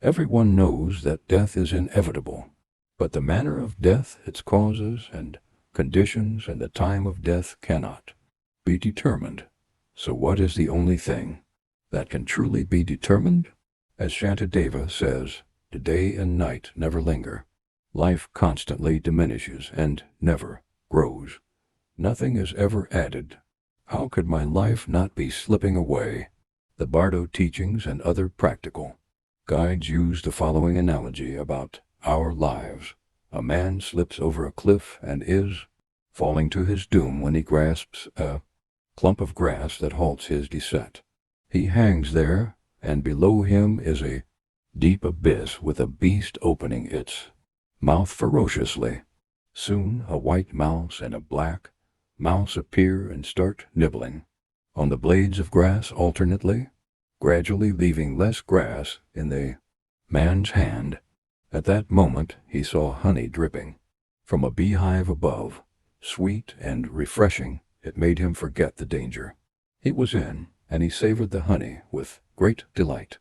Everyone knows that death is inevitable, but the manner of death, its causes and conditions, and the time of death cannot be determined. So what is the only thing that can truly be determined? As Shantideva says, the day and night never linger. Life constantly diminishes and never grows. Nothing is ever added. How could my life not be slipping away? The Bardo teachings and other practical guides use the following analogy about our lives. A man slips over a cliff and is falling to his doom when he grasps a clump of grass that halts his descent. He hangs there, and below him is a deep abyss with a beast opening its mouth ferociously. Soon a white mouse and a black mouse appear and start nibbling on the blades of grass alternately, gradually leaving less grass in the man's hand. At that moment he saw honey dripping from a beehive above. Sweet and refreshing, it made him forget the danger he was in, and he savored the honey with great delight.